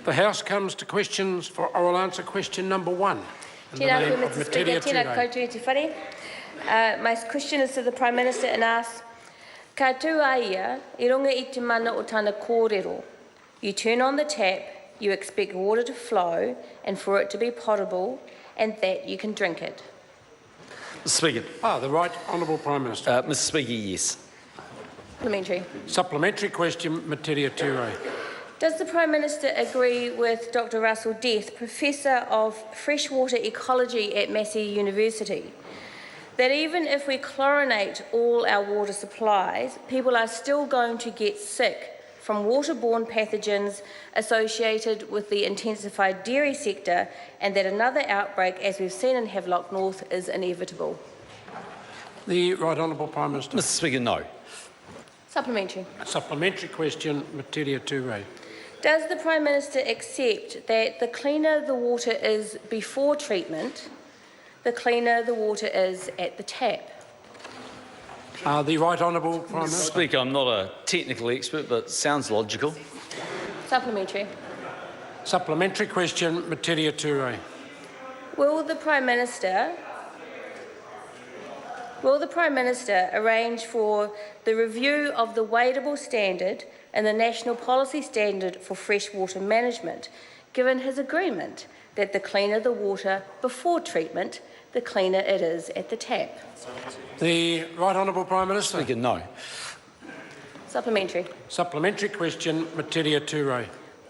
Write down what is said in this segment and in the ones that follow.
The House comes to questions for oral answer. Question number 1. Tēnā koe, Mr. Speaker. Tēnā koutou te whare. My question is to the Prime Minister and asks, ka tū a ia, I runga I te mana o tana kōrero. You turn on the tap, you expect water to flow and for it to be potable and that you can drink it. Mr. Speaker. The Right Honourable Prime Minister. Mr. Speaker, yes. Supplementary. Supplementary question, Metiria Turei. Does the Prime Minister agree with Dr. Russell Death, Professor of Freshwater Ecology at Massey University, that even if we chlorinate all our water supplies, people are still going to get sick from waterborne pathogens associated with the intensified dairy sector, and that another outbreak, as we've seen in Havelock North, is inevitable? The Right Honourable Prime Minister. Mr. Speaker, no. Supplementary. Supplementary question, Metiria Turei. Does the Prime Minister accept that the cleaner the water is before treatment, the cleaner the water is at the tap? The Right Honourable Prime Minister. Mr. Speaker, I'm not a technical expert, but it sounds logical. Supplementary. Supplementary question, Metiria Turei. Will the Prime Minister arrange for the review of the weightable standard and the national policy standard for freshwater management, given his agreement that the cleaner the water before treatment, the cleaner it is at the tap? The Right Honourable Prime Minister. Speaker, no. Supplementary. Supplementary question, Metiria Turei.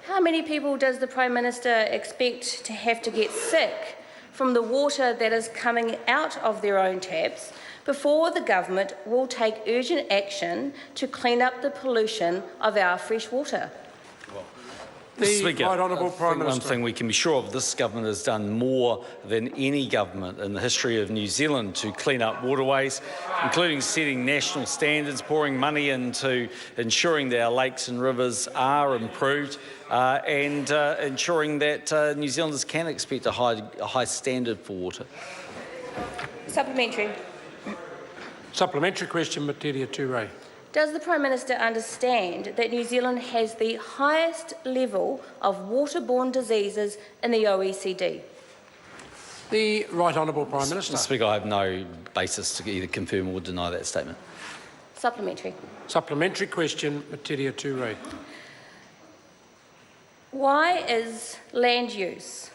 How many people does the Prime Minister expect to have to get sick from the water that is coming out of their own taps before the government will take urgent action to clean up the pollution of our fresh water? The Speaker, Right Honourable Prime Minister. One thing we can be sure of, this government has done more than any government in the history of New Zealand to clean up waterways, including setting national standards, pouring money into ensuring that our lakes and rivers are improved, and ensuring that New Zealanders can expect a high standard for water. Supplementary. Supplementary question, Metiria Turei. Does the Prime Minister understand that New Zealand has the highest level of waterborne diseases in the OECD? The Right Honourable Prime Minister. Mr. Speaker, I have no basis to either confirm or deny that statement. Supplementary. Supplementary question, Metiria Turei. Why is land use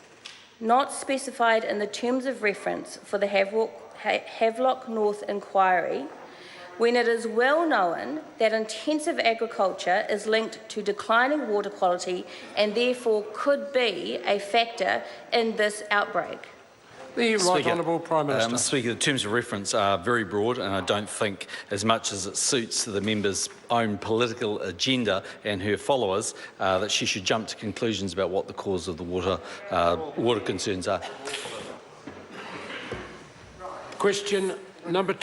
not specified in the terms of reference for the Havelock North inquiry, when it is well known that intensive agriculture is linked to declining water quality and therefore could be a factor in this outbreak? The Right Honourable Prime Minister. Mr. Speaker, the terms of reference are very broad, and I don't think, as much as it suits the member's own political agenda and her followers, that she should jump to conclusions about what the cause of the water concerns are. Question number